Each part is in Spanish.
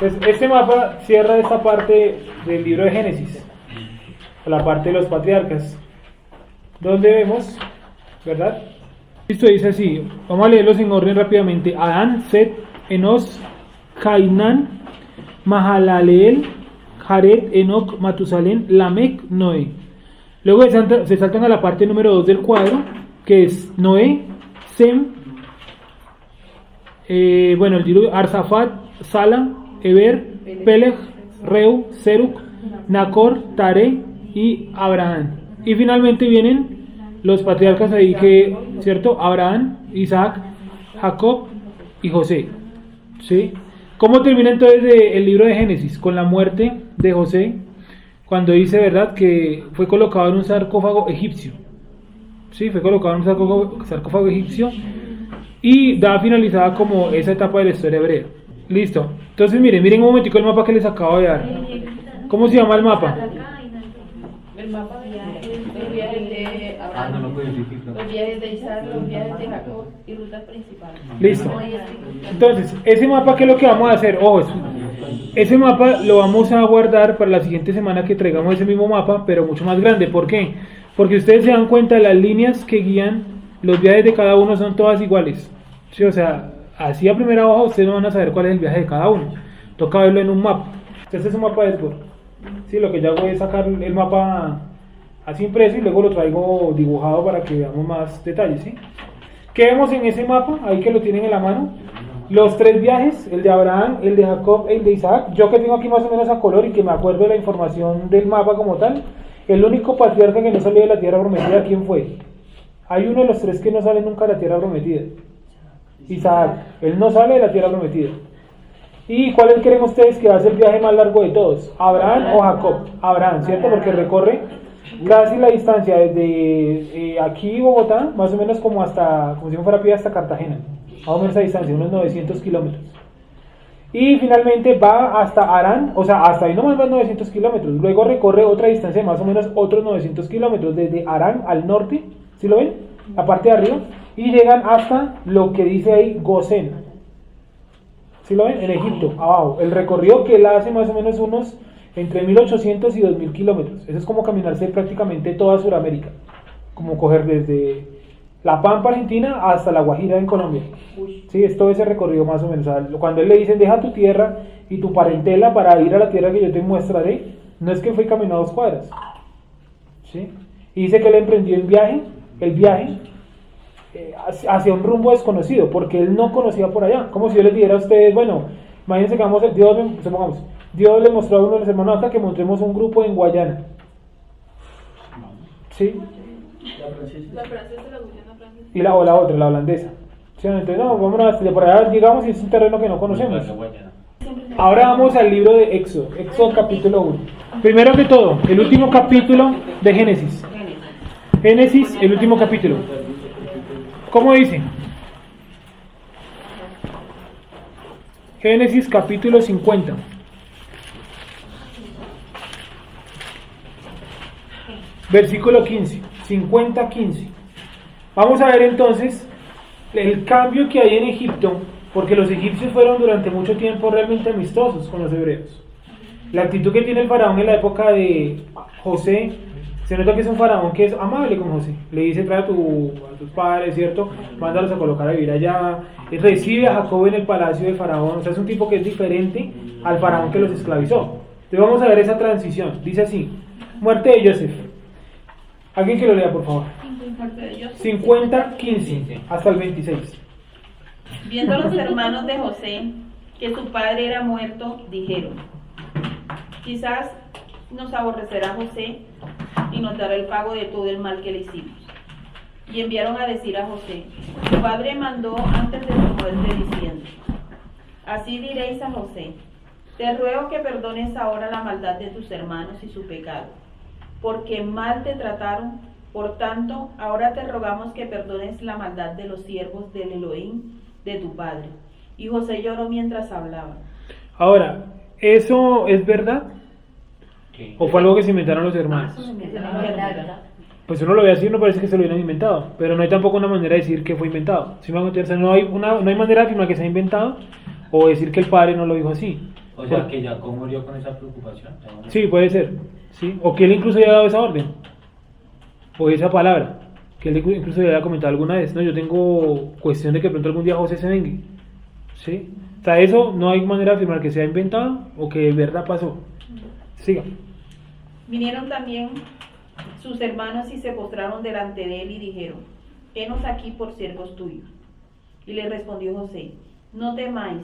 Entonces, este mapa cierra esta parte del libro de Génesis, la parte de los patriarcas, donde vemos, ¿verdad? Esto dice así, vamos a leerlos en orden rápidamente: Adán, Set, Enos, Cainán, Mahalaleel, Jared, Enoc, Matusalén, Lamec, Noé. Luego se saltan a la parte número 2 del cuadro, que es Noé, Sem, el diluvio, Arsafat, Sala, Eber, Peleg, Reu, Serug, Nacor, Tare y Abraham. Y finalmente vienen los patriarcas ahí que, ¿cierto? Abraham, Isaac, Jacob y José. ¿Sí? ¿Cómo termina entonces el libro de Génesis? Con la muerte de José, cuando dice, ¿verdad?, que fue colocado en un sarcófago egipcio. Sí, fue colocado en un sarcófago egipcio y da finalizada como esa etapa de la historia hebrea. Listo. Entonces miren un momentico el mapa que les acabo de dar. ¿Cómo se llama el mapa? El mapa los viajes de Abraham, los viajes de Isaac, los viajes de Jacob y rutas principales. Listo. Entonces, ese mapa, ¿qué es lo que vamos a hacer? Ojo, ese mapa lo vamos a guardar para la siguiente semana que traigamos ese mismo mapa, pero mucho más grande. ¿Por qué? Porque ustedes se dan cuenta, las líneas que guían los viajes de cada uno son todas iguales. ¿Sí? O sea, así a primera hoja ustedes no van a saber cuál es el viaje de cada uno. Toca verlo en un mapa. Este es un mapa de Esbor. Sí, lo que yo hago es sacar el mapa así impreso y luego lo traigo dibujado para que veamos más detalles, ¿sí? ¿Qué vemos en ese mapa? Ahí que lo tienen en la mano. Los 3 viajes, el de Abraham, el de Jacob y el de Isaac. Yo que tengo aquí más o menos a color y que me acuerdo de la información del mapa como tal, el único patriarca que no salió de la tierra prometida, ¿quién fue? Hay uno de los 3 que no sale nunca de la tierra prometida. Isaac, él no sale de la tierra prometida. ¿Y cuál creen ustedes que va a ser el viaje más largo de todos? ¿Abraham o Jacob? Abraham, ¿cierto? Porque recorre casi la distancia desde aquí Bogotá, más o menos como si fuera a pie hasta Cartagena, más o menos esa distancia, unos 900 kilómetros. Y finalmente va hasta Harán, o sea, hasta ahí nomás van 900 kilómetros. Luego recorre otra distancia de más o menos otros 900 kilómetros, desde Harán al norte, ¿sí lo ven? La parte de arriba, y llegan hasta lo que dice ahí Gosén. ¿Sí lo ven? En Egipto, abajo. El recorrido que él hace más o menos unos entre 1800 y 2000 kilómetros. Eso es como caminarse prácticamente toda Sudamérica. Como coger desde La Pampa, Argentina, hasta La Guajira en Colombia. Sí, es todo ese recorrido más o menos. O sea, cuando él le dicen deja tu tierra y tu parentela para ir a la tierra que yo te mostraré, no es que fue camino a 2 cuadras. ¿Sí? Y dice que él emprendió el viaje hacia un rumbo desconocido, porque él no conocía por allá. Como si yo les dijera a ustedes, bueno, imagínense que Dios le mostró a uno de los hermanos acá que montemos un grupo en Guayana. ¿Sí? La francesa, la Guyana francesa. Y la otra, la holandesa. ¿Sí? Entonces, no, vámonos hasta por allá, llegamos y es un terreno que no conocemos. Ahora vamos al libro de Éxodo capítulo 1. Primero que todo, el último capítulo de Génesis. Génesis, el último capítulo. ¿Cómo dice? Génesis capítulo 50. Versículo 15. 50-15. Vamos a ver entonces el cambio que hay en Egipto, porque los egipcios fueron durante mucho tiempo realmente amistosos con los hebreos. La actitud que tiene el faraón en la época de José, se nota que es un faraón que es amable con José. Le dice, trae a tus padres, ¿cierto? Mándalos a colocar a vivir allá. Él recibe a Jacob en el palacio del faraón. O sea, es un tipo que es diferente al faraón que los esclavizó. Entonces vamos a ver esa transición. Dice así: muerte de Joseph. Alguien que lo lea, por favor. 50-15 hasta el 26. Viendo los hermanos de José que su padre era muerto, dijeron: quizás nos aborrecerá José y nos dará el pago de todo el mal que le hicimos. Y enviaron a decir a José: tu padre mandó antes de su muerte diciendo: así diréis a José, te ruego que perdones ahora la maldad de tus hermanos y su pecado, porque mal te trataron. Por tanto, ahora te rogamos que perdones la maldad de los siervos del Elohim de tu padre. Y José lloró mientras hablaba. Ahora, ¿eso es verdad? ¿Qué? ¿O fue algo que se inventaron los hermanos? Pues uno lo ve así, no parece que se lo hubieran inventado, pero no hay tampoco una manera de decir que fue inventado. ¿Sí me hago entender? O sea, no hay manera de afirmar que se ha inventado o decir que el padre no lo dijo así. O sea, que Jacob murió con esa preocupación. Sí, puede ser, ¿sí? O que él incluso haya dado esa orden, o esa palabra, que él incluso le haya comentado alguna vez, no, yo tengo cuestión de que pronto algún día José se vengue, ¿sí? O sea, eso no hay manera de afirmar que sea inventado o que de verdad pasó. Siga. Vinieron también sus hermanos y se postraron delante de él y dijeron: Henos aquí por siervos tuyos. Y le respondió José: No temáis,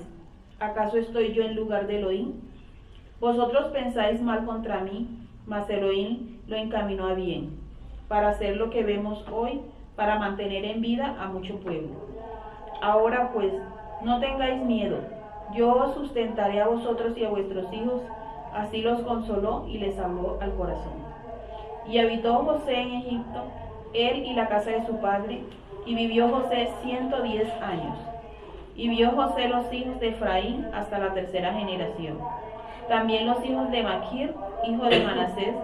¿acaso estoy yo en lugar de Elohim? Vosotros pensáis mal contra mí, mas Elohim lo encaminó a bien, para hacer lo que vemos hoy, para mantener en vida a mucho pueblo. Ahora pues, no tengáis miedo, yo os sustentaré a vosotros y a vuestros hijos. Así los consoló y les habló al corazón. Y habitó José en Egipto, él y la casa de su padre, y vivió José 110 años. Y vio José los hijos de Efraín hasta la tercera generación. También los hijos de Maquir, hijo de Manasés,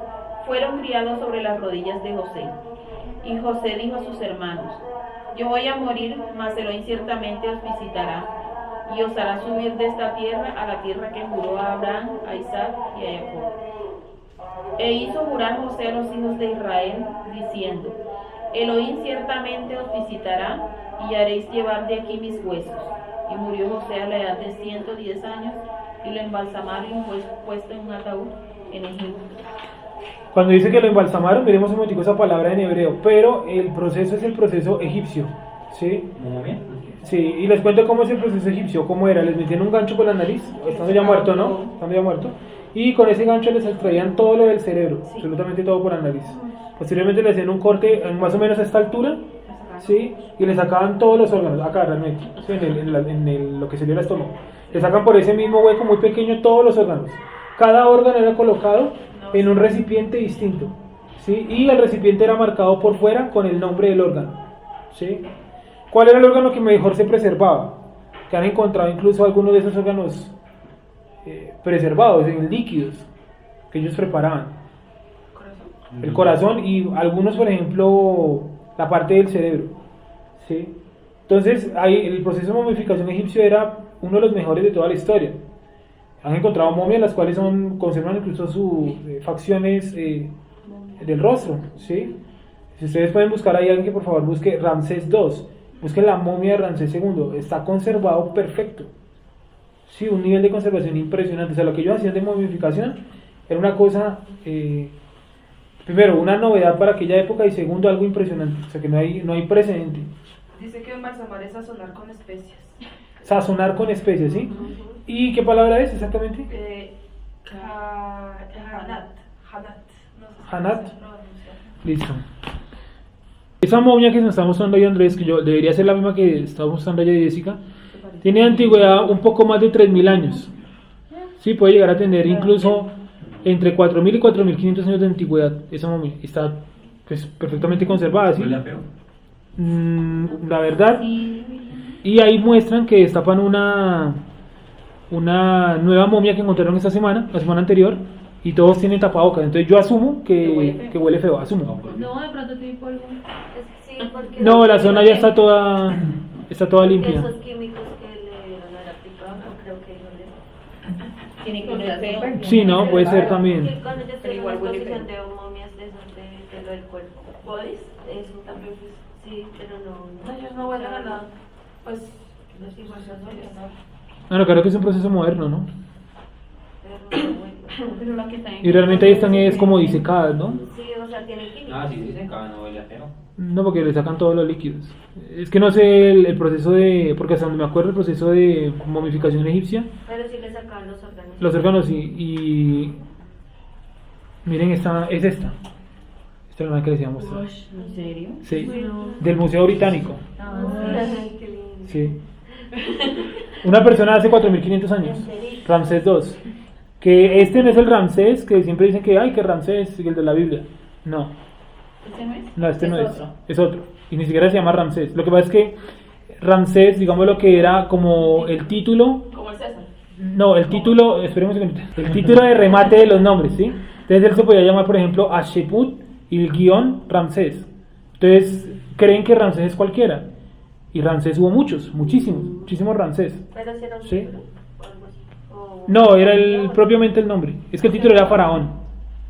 fueron criados sobre las rodillas de José. Y José dijo a sus hermanos: Yo voy a morir, mas Elohim ciertamente os visitará, y os hará subir de esta tierra a la tierra que juró a Abraham, a Isaac y a Jacob. E hizo jurar José a los hijos de Israel, diciendo: Elohim ciertamente os visitará, y haréis llevar de aquí mis huesos. Y murió José a la edad de 110 años, y lo embalsamaron y fue puesto en un ataúd en Egipto. Cuando dice que lo embalsamaron, veremos un momentico esa palabra en hebreo, pero el proceso es el proceso egipcio, ¿sí? Muy bien. Sí, y les cuento cómo es el proceso egipcio, cómo era, les metían un gancho por la nariz, estando ya muerto, ¿no? Estando ya muerto, y con ese gancho les extraían todo lo del cerebro, Sí. absolutamente todo por la nariz. Posteriormente le hacían un corte más o menos a esta altura, ¿sí? Y le sacaban todos los órganos, acá realmente, ¿sí? Lo que sería el estómago. Le sacan por ese mismo hueco muy pequeño todos los órganos. Cada órgano era colocado en un recipiente distinto, ¿sí? Y el recipiente era marcado por fuera con el nombre del órgano, ¿sí? ¿Cuál era el órgano que mejor se preservaba? Que han encontrado incluso algunos de esos órganos preservados en líquidos que ellos preparaban. El corazón y algunos, por ejemplo, la parte del cerebro, ¿sí? Entonces, ahí el proceso de momificación egipcio era uno de los mejores de toda la historia. Han encontrado momias las cuales conservan incluso sus facciones del rostro, ¿sí? Si ustedes pueden buscar ahí, alguien que por favor busque Ramsés II, busquen la momia de Ramsés II, está conservado perfecto, sí, un nivel de conservación impresionante. O sea, lo que ellos hacían de momificación era una cosa, primero, una novedad para aquella época, y segundo, algo impresionante, o sea, que no hay precedente. Dice que embalsamar es sazonar con especias. Sazonar con especies, ¿sí? ¿Y qué palabra es exactamente? Hanat. Hanat. No sé si Hanat. se pronuncia. Listo. Esa momia que nos está mostrando ahí Andrés, que yo debería ser la misma que está mostrando allá Jessica, tiene antigüedad un poco más de 3.000 años. Sí, puede llegar a tener incluso entre 4.000 y 4.500 años de antigüedad. Esa momia está pues perfectamente conservada, ¿sí? ¿Huele a feo? La verdad. Y ahí muestran que destapan una nueva momia que encontraron esta semana, la semana anterior, y todos tienen tapabocas. Entonces yo asumo que huele feo, asumo. No, de pronto tiene polvo. Sí, porque No, la zona ya está toda limpia. esos químicos que le dieron a la pipa, no creo que no le... Tiene que oler feo. Sí, no, puede ser también. Que cuando yo estoy Pero en igual una huele exposición feo. de momias de esos de lo del cuerpo. ¿Bodies? Eso también, pues, sí, pero no... No, ellos no huelen a nada. Pues, los hijos ya no huelen a nada. Bueno, claro que es un proceso moderno, ¿no? Pero no huelen. Pero la que está en- Y realmente ahí están es como disecadas, ¿no? Sí, o sea, tiene químicos. Ah, sí, dicen que no huele a feo. No, porque le sacan todos los líquidos. Es que no sé el proceso de... Porque hasta donde me acuerdo el proceso de momificación egipcia, Pero sí le sacaban los órganos. los órganos y miren, esta es esta. Esta es la que les iba a mostrar. ¿En serio? Sí, del Museo Británico. Ay, qué lindo. Sí. Una persona hace 4.500 años, Ramsés II. Que este no es el Ramsés que siempre dicen que, ay, que Ramsés, el de la Biblia. No, ¿Este no es? no, este no es. Otro. Es otro. Y ni siquiera se llama Ramsés. Lo que pasa es que Ramsés, digamos lo que era como el título. Como el César. No, el título, esperemos un segundito. El título de remate de los nombres, ¿sí? Entonces él se podía llamar, por ejemplo, Asheput y el guión Ramsés. Entonces creen que Ramsés es cualquiera. Y Ramsés hubo muchísimos Ramsés. Pero si era un Sí. título o algo así. No, era propiamente el nombre. Es que el título era Faraón.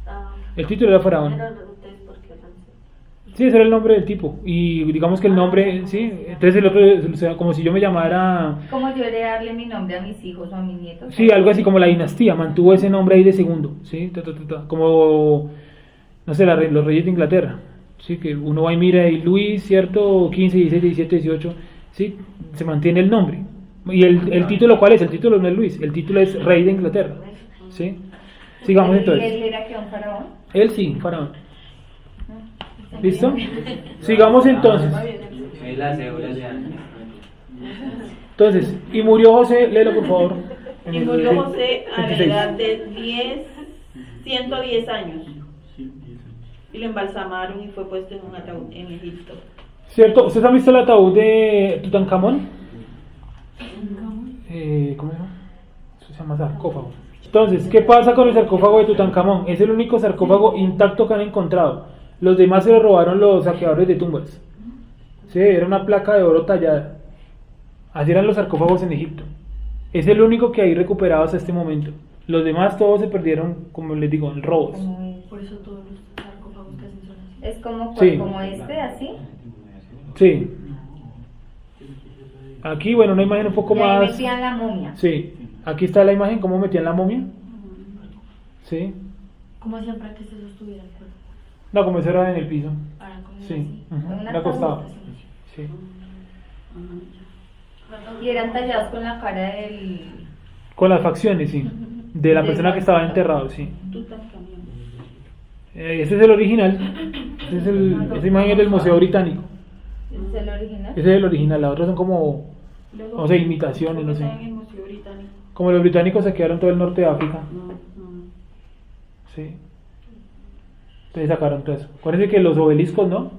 Ah, El título era Faraón. pero entonces, ¿por qué Ramsés? Sí, ese era el nombre del tipo. Y digamos que el nombre, sí. Entonces el otro, o sea, como si yo me llamara. Como yo heredarle mi nombre a mis hijos o a mis nietos. Sí, algo así como la dinastía. Mantuvo ese nombre ahí de segundo. Sí, como, no sé, los reyes de Inglaterra. Sí, que uno va y mira y Luis, ¿cierto? 15, 16, 17, 18. Sí, se mantiene el nombre. ¿Y el título cuál es? El título no es Luis, el título es Rey de Inglaterra. ¿Sí? Sigamos ¿Él entonces. era que un faraón? Él sí, Faraón. ¿Listo? Sigamos entonces. Es la cédula de antes. Entonces, y murió José, léelo por favor. Y murió José a la 26. edad de 110 años. Y lo embalsamaron y fue puesto en un ataúd en Egipto. ¿Cierto? ¿Ustedes han visto el ataúd de Tutankamón? ¿Cómo se llama? Eso se llama sarcófago. Entonces, ¿qué pasa con el sarcófago de Tutankamón? Es el único sarcófago intacto que han encontrado. Los demás se lo robaron los saqueadores de tumbas. Sí, era una placa de oro tallada. Así eran los sarcófagos en Egipto. Es el único que hay recuperado hasta este momento. Los demás todos se perdieron, como les digo, en robos. Por eso todos los sarcófagos que hacen son así. Es como, Sí. como este, así. Sí. Aquí, bueno, una imagen un poco Y ahí más. metían la momia. Sí. Aquí está la imagen, cómo metían la momia. Sí. ¿Cómo hacían para que se sostuviera el cuerpo? No, como eso era en el piso. Para comer Sí. así. Ujú, Una era acostado. tabla. Sí. Y eran tallados con la cara del... Con las facciones, sí. De la Del persona que estaba enterrado, sí. Tutankamón. Este es el original. Esta imagen es del Museo Británico. ¿Es el original? Ese es el original. Las otras son como, Luego, no sé, imitaciones, no está sé. en el Museo Británico. Como los británicos saquearon todo el norte de África. Ujú. Sí. Entonces sacaron todo eso. Acuérdense que los obeliscos, ¿no?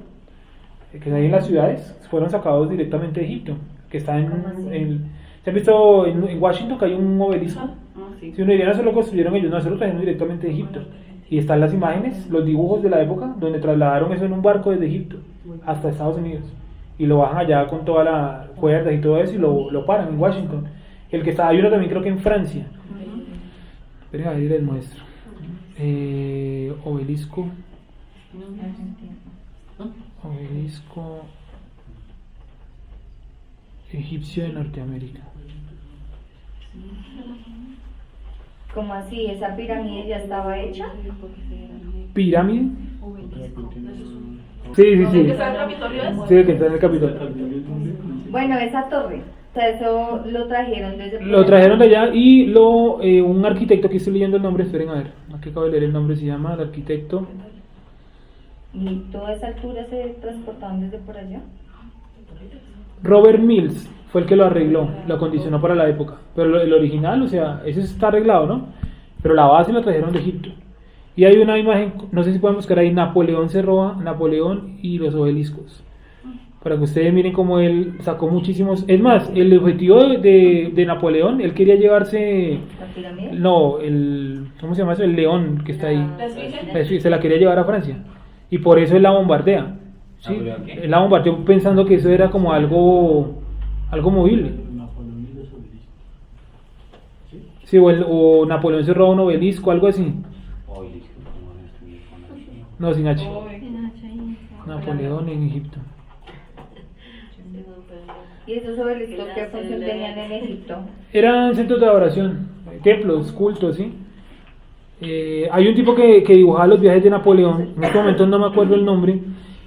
Que hay en las ciudades, fueron sacados directamente de Egipto. Que está ¿Cómo así? ¿Se han visto en Washington que hay un obelisco? Ah, sí. Si uno diría, no se lo construyeron ellos, no, se lo trajeron directamente de Egipto. Y están las imágenes, los dibujos de la época, donde trasladaron eso en un barco desde Egipto hasta Estados Unidos. Y lo bajan allá con toda la cuerda y todo eso y lo paran en Washington. El que está, hay uno también creo que en Francia. Esperen, ahí les muestro. Obelisco. Obelisco egipcio de Norteamérica. ¿Cómo así? ¿Esa pirámide ya estaba hecha? ¿Pirámide? Obelisco. Eso es un... Sí, sí, sí. ¿El que está en el Capitolio es? Sí, el que está en el Capitolio. Bueno, esa torre. O sea, eso lo trajeron desde... Lo trajeron de allá y un arquitecto, aquí estoy leyendo el nombre, esperen a ver, aquí acabo de leer el nombre, se llama el arquitecto ¿Y toda esa altura se transportaban desde por allá? Robert Mills, fue el que lo arregló, lo acondicionó para la época, pero el original, o sea, ese está arreglado, ¿no? Pero la base la trajeron de Egipto. Y hay una imagen, no sé si pueden buscar ahí, Napoleón se roba, Napoleón y los obeliscos. Para que ustedes miren cómo él sacó muchísimos. Es más, el objetivo de Napoleón, él quería llevarse. ¿La pirámide? No, ¿cómo se llama eso? El león que está ahí. ¿La esfinge? La esfinge, se la quería llevar a Francia. Y por eso él la bombardea. ¿sí? ¿Napoleón qué? Él la bombardeó pensando que eso era como algo movible. Sí, o Napoleón se roba un obelisco, algo así. Obelisco, ¿cómo van a escribir con H? No, sin H. Oh, Napoleón en Egipto. ¿Y esos obeliscos qué función tenían en Egipto? Eran centros de adoración, templos, cultos, ¿sí? Hay un tipo que dibujaba los viajes de Napoleón, en este momento no me acuerdo el nombre,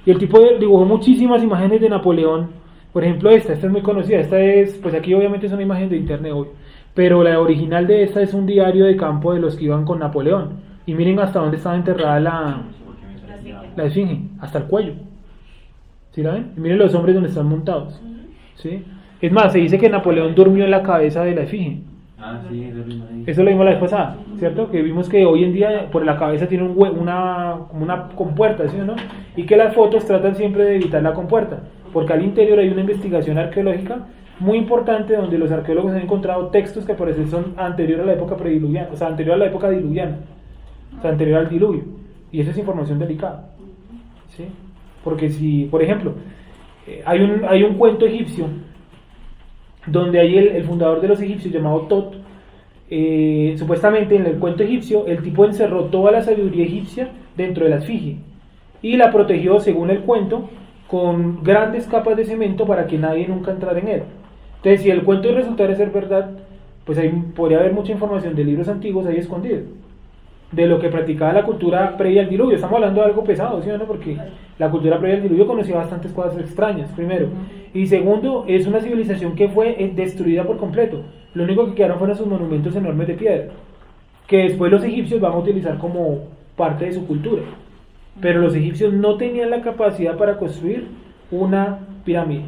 y el tipo dibujó muchísimas imágenes de Napoleón. Por ejemplo, esta es muy conocida, esta es, pues aquí obviamente es una imagen de internet, obvio, pero la original de esta es un diario de campo de los que iban con Napoleón. Y miren hasta dónde estaba enterrada la esfinge, hasta el cuello. ¿Sí la ven? Y miren los hombres donde están montados. ¿Sí? Es más, se dice que Napoleón durmió en la cabeza de la esfinge. Ah, sí, eso mismo ahí. Eso lo vimos la vez pasada, ¿cierto? Que vimos que hoy en día por la cabeza tiene como una compuerta, ¿sí o no? Y que las fotos tratan siempre de evitar la compuerta, porque al interior hay una investigación arqueológica muy importante donde los arqueólogos han encontrado textos que por eso son anterior a la época prediluviana, o sea, anterior a la época diluviana, o sea, anterior al diluvio. Y esa es información delicada, ¿sí? Porque si, por ejemplo, hay un cuento egipcio donde hay el fundador de los egipcios llamado Tot, supuestamente en el cuento egipcio, el tipo encerró toda la sabiduría egipcia dentro de la esfinge y la protegió, según el cuento, con grandes capas de cemento para que nadie nunca entrara en él. Entonces, si el cuento resultara ser verdad, pues ahí podría haber mucha información de libros antiguos ahí escondidos, de lo que practicaba la cultura previa al diluvio. Estamos hablando de algo pesado, ¿sí o no? Porque la cultura previa al diluvio conocía bastantes cosas extrañas, primero. Y segundo, es una civilización que fue destruida por completo. Lo único que quedaron fueron sus monumentos enormes de piedra, que después los egipcios van a utilizar como parte de su cultura. Pero los egipcios no tenían la capacidad para construir una pirámide.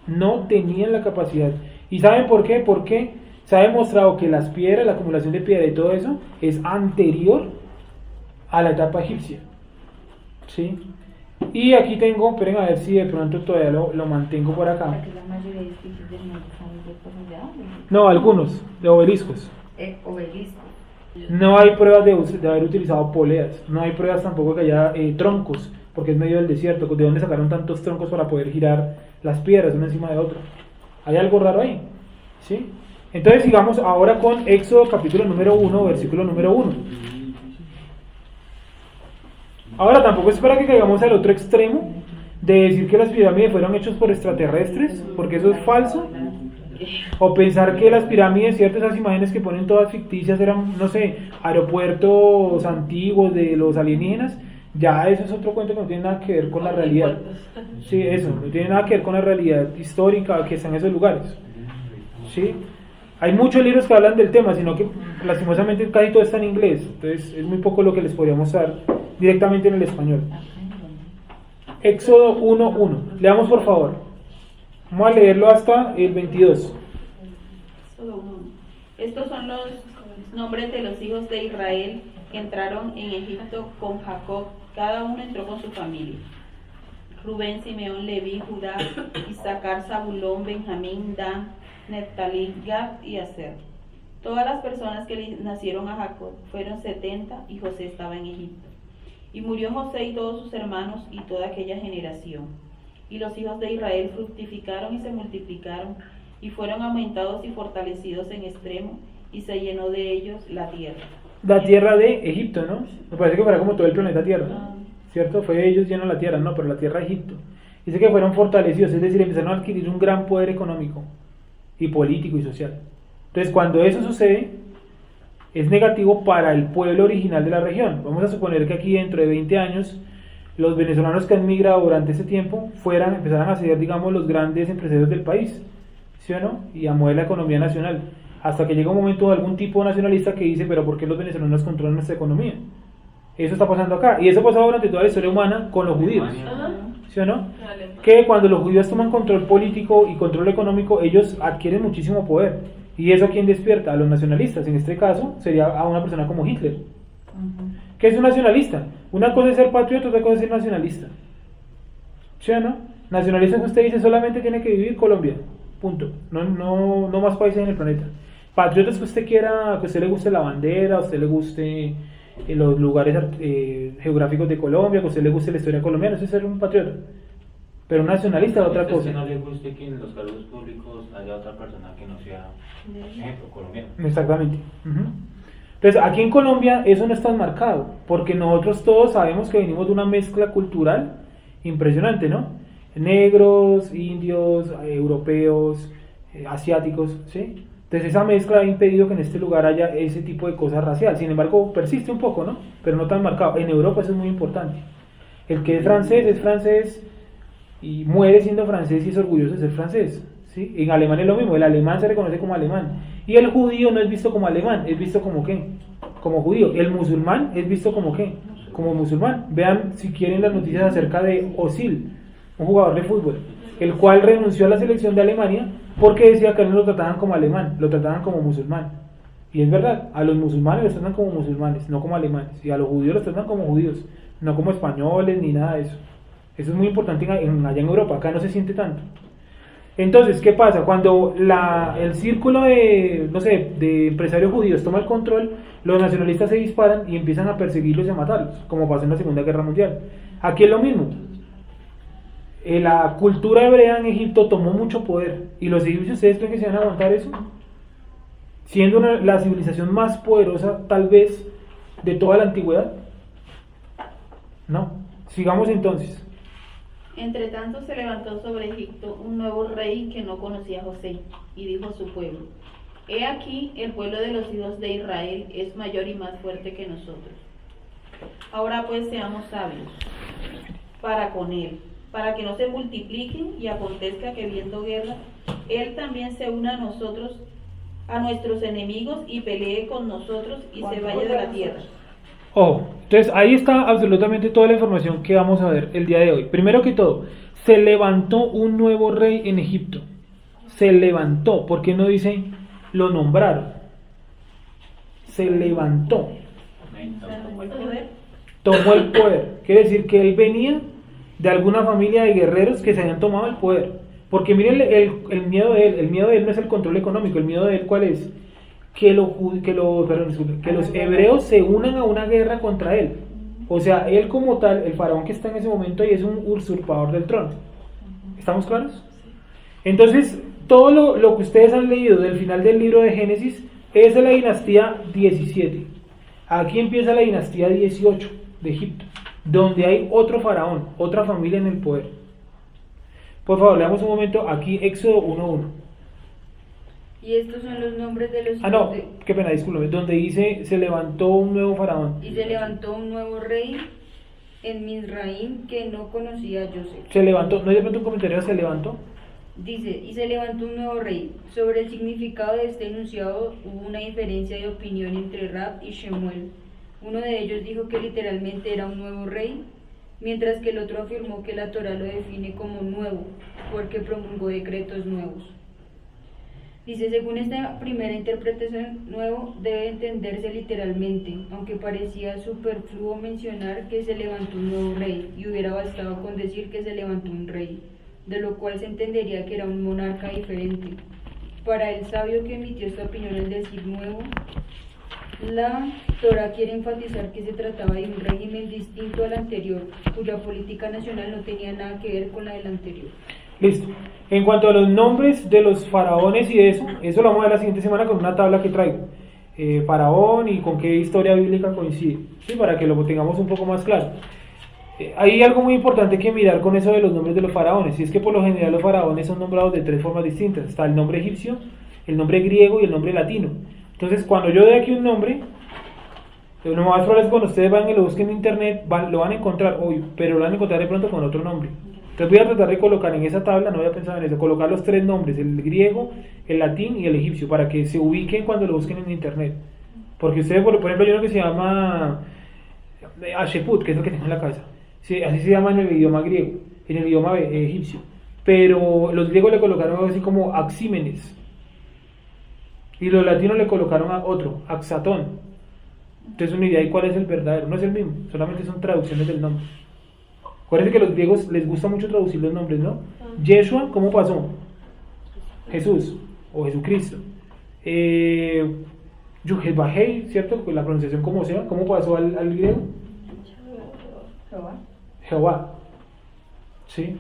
No tenían la capacidad. ¿Y saben por qué? Porque se ha demostrado que las piedras, la acumulación de piedra y todo eso es anterior a la etapa egipcia. ¿Sí? Y aquí tengo, esperen a ver si de pronto todavía lo mantengo por acá. Porque la mayoría de edificios del mundo son de cosas de árboles. No, algunos, de obeliscos. Obeliscos. No hay pruebas de haber utilizado poleas. No hay pruebas tampoco que haya troncos, porque es medio del desierto. ¿De dónde sacaron tantos troncos para poder girar las piedras una encima de otra? Hay algo raro ahí. ¿Sí? Entonces sigamos ahora con Éxodo capítulo número 1, versículo número 1. Ahora tampoco es para que caigamos al otro extremo de decir que las pirámides fueron hechas por extraterrestres, porque eso es falso. O pensar que las pirámides, ciertas esas imágenes que ponen todas ficticias eran, no sé, aeropuertos antiguos de los alienígenas. Ya eso es otro cuento que no tiene nada que ver con la realidad. Sí, eso, no tiene nada que ver con la realidad histórica que está en esos lugares. ¿Sí? Hay muchos libros que hablan del tema, sino que lastimosamente casi todo está en inglés. Entonces es muy poco lo que les podríamos dar directamente en el español. Éxodo 1:1. Leamos por favor. Vamos a leerlo hasta el 22. Éxodo 1. Estos son los nombres de los hijos de Israel que entraron en Egipto con Jacob. Cada uno entró con su familia. Rubén, Simeón, Leví, Judá, Isaacar, Zabulón, Benjamín, Dan, Neftalí, Gad y Aser. Todas las personas que le nacieron a Jacob fueron 70 y José estaba en Egipto. Y murió José y todos sus hermanos y toda aquella generación. Y los hijos de Israel fructificaron y se multiplicaron y fueron aumentados y fortalecidos en extremo y se llenó de ellos la tierra. La tierra de Egipto, ¿no? Me parece que fuera como todo el planeta Tierra, ¿cierto? Fue ellos llenos la tierra, no, pero la tierra de Egipto. Dice que fueron fortalecidos, es decir, empezaron a adquirir un gran poder económico y político y social. Entonces, cuando eso sucede, es negativo para el pueblo original de la región. Vamos a suponer que aquí dentro de 20 años, los venezolanos que han migrado durante ese tiempo empezaran a ser, digamos, los grandes empresarios del país, ¿sí o no? Y a mover la economía nacional. Hasta que llega un momento de algún tipo nacionalista que dice, pero ¿por qué los venezolanos controlan nuestra economía? Eso está pasando acá. Y eso ha pasado durante toda la historia humana con los judíos. ¿Sí o no? Que cuando los judíos toman control político y control económico, ellos adquieren muchísimo poder. ¿Y eso a quién despierta? A los nacionalistas. En este caso, sería a una persona como Hitler. ¿Qué es un nacionalista? Una cosa es ser patriota, otra cosa es ser nacionalista. ¿Sí o no? Nacionalista es que usted dice solamente tiene que vivir Colombia. Punto. No más países en el planeta. Patriota es que usted quiera, que a usted le guste la bandera, a usted le guste los lugares geográficos de Colombia, que a usted le guste la historia colombiana, eso es ser un patriota. Pero un nacionalista es otra cosa. Que no le guste que en los cargos públicos haya otra persona que no sea, ejemplo, colombiano. Exactamente. Entonces, aquí en Colombia eso no está marcado, porque nosotros todos sabemos que venimos de una mezcla cultural impresionante, ¿no? Negros, indios, europeos, asiáticos, ¿sí? Entonces esa mezcla ha impedido que en este lugar haya ese tipo de cosas racial. Sin embargo, persiste un poco, ¿no? Pero no tan marcado. En Europa eso es muy importante. El que es francés y muere siendo francés y es orgulloso de ser francés, ¿sí? En Alemania es lo mismo. El alemán se reconoce como alemán. Y el judío no es visto como alemán, es visto como ¿qué? Como judío. El musulmán es visto como ¿qué? Como musulmán. Vean si quieren las noticias acerca de Özil, un jugador de fútbol, el cual renunció a la selección de Alemania porque decía que no lo trataban como alemán, lo trataban como musulmán. Y es verdad, a los musulmanes los tratan como musulmanes, no como alemanes. Y a los judíos los tratan como judíos, no como españoles ni nada de eso. Eso es muy importante allá en Europa, acá no se siente tanto. Entonces, ¿qué pasa? Cuando el círculo de empresarios judíos toma el control, los nacionalistas se disparan y empiezan a perseguirlos y a matarlos, como pasó en la Segunda Guerra Mundial. Aquí es lo mismo. La cultura hebrea en Egipto tomó mucho poder. ¿Y los egipcios, ustedes creen que se van a aguantar eso? siendo la civilización más poderosa tal vez de toda la antigüedad. No, sigamos entonces. Entre tanto se levantó sobre Egipto un nuevo rey que no conocía a José, y dijo a su pueblo: He aquí, el pueblo de los hijos de Israel es mayor y más fuerte que nosotros. Ahora pues seamos sabios para con él, para que no se multipliquen, y acontezca que viendo guerra, él también se una a nosotros, a nuestros enemigos, y pelee con nosotros y se vaya de la tierra. Ojo, entonces ahí está absolutamente toda la información que vamos a ver el día de hoy. Primero que todo, se levantó un nuevo rey en Egipto. Se levantó, ¿por qué no dice lo nombraron? Se levantó, Tomó el poder. tomó el poder. Quiere decir que él venía de alguna familia de guerreros que se habían tomado el poder. Porque miren el miedo de él. El miedo de él no es el control económico. El miedo de él, ¿cuál es? Que los hebreos se unan a una guerra contra él. O sea, él como tal, el faraón que está en ese momento ahí, es un usurpador del trono. ¿Estamos claros? Entonces, todo lo que ustedes han leído del final del libro de Génesis es de la dinastía 17. Aquí empieza la dinastía 18 de Egipto, donde hay otro faraón, otra familia en el poder. Por favor, leamos un momento aquí Éxodo 1:1. Y estos son los nombres de los Ah, no, hijos de... qué pena, discúlpeme. Donde dice, se levantó un nuevo faraón. Y se levantó un nuevo rey en Misraim que no conocía a Joseph. Se levantó, ¿no hay de pronto un comentario? Se levantó. Dice, y se levantó un nuevo rey. Sobre el significado de este enunciado hubo una diferencia de opinión entre Rab y Shemuel. Uno de ellos dijo que literalmente era un nuevo rey, mientras que el otro afirmó que la Torá lo define como nuevo, porque promulgó decretos nuevos. Dice, según esta primera interpretación, nuevo debe entenderse literalmente, aunque parecía superfluo mencionar que se levantó un nuevo rey, y hubiera bastado con decir que se levantó un rey, de lo cual se entendería que era un monarca diferente. Para el sabio que emitió esta opinión al decir nuevo, la Torá quiere enfatizar que se trataba de un régimen distinto al anterior, cuya política nacional no tenía nada que ver con la del anterior. Listo. En cuanto a los nombres de los faraones y eso lo vamos a ver la siguiente semana con una tabla que traigo. Faraón y con qué historia bíblica coincide, ¿sí? Para que lo tengamos un poco más claro. Hay algo muy importante que mirar con eso de los nombres de los faraones, y es que por lo general los faraones son nombrados de 3 formas distintas. Está el nombre egipcio, el nombre griego y el nombre latino. Entonces, cuando yo doy aquí un nombre, lo más probable es que cuando ustedes van y lo busquen en internet, lo van a encontrar hoy, pero lo van a encontrar de pronto con otro nombre. Entonces voy a tratar de colocar en esa tabla, no voy a pensar en eso, colocar los 3 nombres, el griego, el latín y el egipcio, para que se ubiquen cuando lo busquen en internet. Porque ustedes, por ejemplo, hay uno que se llama Asheput, que es lo que tengo en la cabeza. Sí, así se llama en el idioma griego, en el idioma egipcio. Pero los griegos le colocaron algo así como Axímenes. Y los latinos le colocaron a otro, Axatón. Entonces una idea de cuál es el verdadero, no es el mismo, solamente son traducciones del nombre. Acuérdense que a los griegos les gusta mucho traducir los nombres, ¿no? Yeshua, ¿cómo pasó? Jesús, o Jesucristo. Yuhebahei, ¿cierto? La pronunciación como sea, ¿cómo pasó al griego? Jehová. ¿Sí?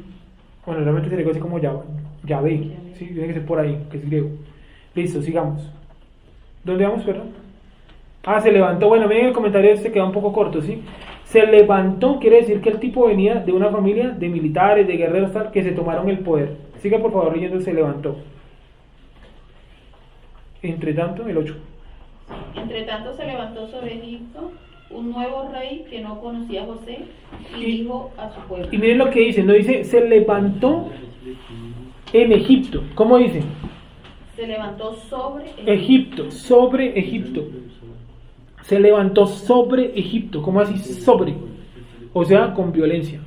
Bueno, realmente se le conoce como Yahvé, ¿sí? Tiene que ser por ahí, que es griego. Listo, sigamos. ¿Dónde vamos, perdón? Ah, se levantó. Bueno, miren el comentario este queda un poco corto, ¿sí? Se levantó, quiere decir que el tipo venía de una familia de militares, de guerreros, tal, que se tomaron el poder. Siga por favor leyendo, se levantó. Entre tanto, el 8. Entre tanto se levantó sobre Egipto un nuevo rey que no conocía a José, y dijo a su pueblo. Y miren lo que dice, no dice, se levantó en Egipto. ¿Cómo dice? Se levantó sobre Egipto, sobre Egipto. Se levantó sobre Egipto. ¿Cómo así? Sobre. O sea, con violencia.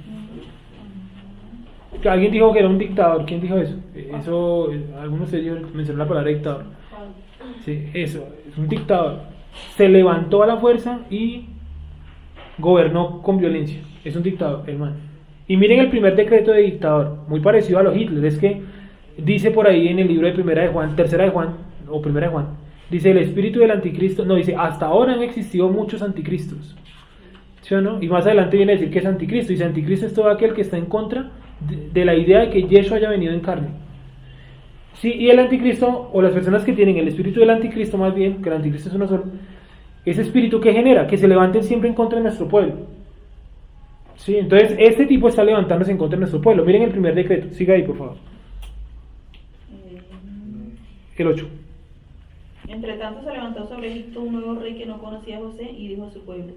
Alguien dijo que era un dictador. ¿Quién dijo eso? Eso, algunos de ellos mencionaron la palabra dictador. Sí, eso, es un dictador. Se levantó a la fuerza y gobernó con violencia. Es un dictador, hermano. Y miren el primer decreto de dictador, muy parecido a los Hitler. Es que dice por ahí en el libro de Primera de Juan, Tercera de Juan o Primera de Juan, dice el espíritu del anticristo. No, dice hasta ahora han existido muchos anticristos, ¿sí o no? Y más adelante viene a decir que es anticristo. Dice anticristo es todo aquel que está en contra de la idea de que Yeshua haya venido en carne. Sí, y el anticristo, o las personas que tienen el espíritu del anticristo más bien, que el anticristo es uno solo, ese espíritu que genera, que se levanten siempre en contra de nuestro pueblo. Sí, entonces este tipo está levantándose en contra de nuestro pueblo. Miren el primer decreto, siga ahí por favor. El 8. Entre tanto se levantó sobre Egipto un nuevo rey que no conocía a José y dijo a su pueblo: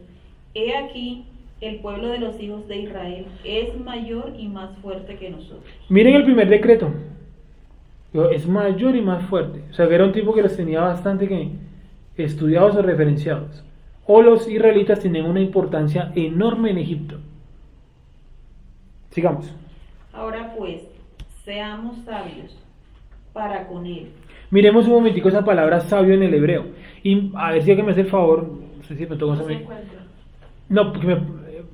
He aquí, el pueblo de los hijos de Israel es mayor y más fuerte que nosotros. Miren el primer decreto. Es mayor y más fuerte. O sea, que era un tipo que los tenía bastante que estudiados o referenciados. O los israelitas tenían una importancia enorme en Egipto. Sigamos. Ahora pues, seamos sabios para con él. Miremos un momentico esa palabra sabio en el hebreo. Y a ver si alguien me hace el favor. No sé si me toca. No se encuentra. No, porque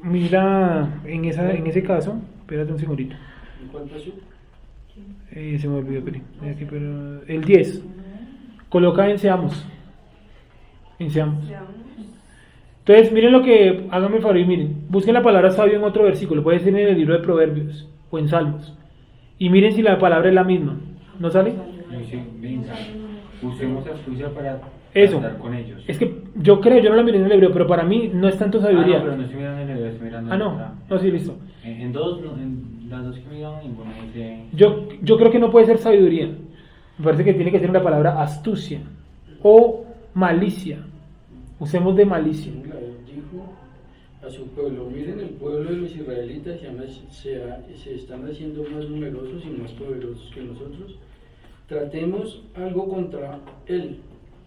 mira en ese caso. Espérate un segundito. ¿En cuánto es? Se me olvidó, pero el 10. Coloca en seamos. En seamos. Entonces, miren lo que, háganme el favor y miren, busquen la palabra sabio en otro versículo, puede ser en el libro de Proverbios o en Salmos, y miren si la palabra es la misma, ¿no sale? Dice, venga, usemos astucia para Eso, tratar con ellos. es que yo creo, yo no la miré en el hebreo, pero para mí no es tanto sabiduría. No, pero no estoy mirando en el video, estoy mirando en no, otra. no, sí, listo. En dos, en las dos que miramos, ninguna dice. Yo creo que no puede ser sabiduría, me parece que tiene que ser una palabra astucia o malicia, usemos de malicia. Dijo a su pueblo: miren, el pueblo de los israelitas se están haciendo más numerosos y más poderosos que nosotros. Tratemos algo contra él.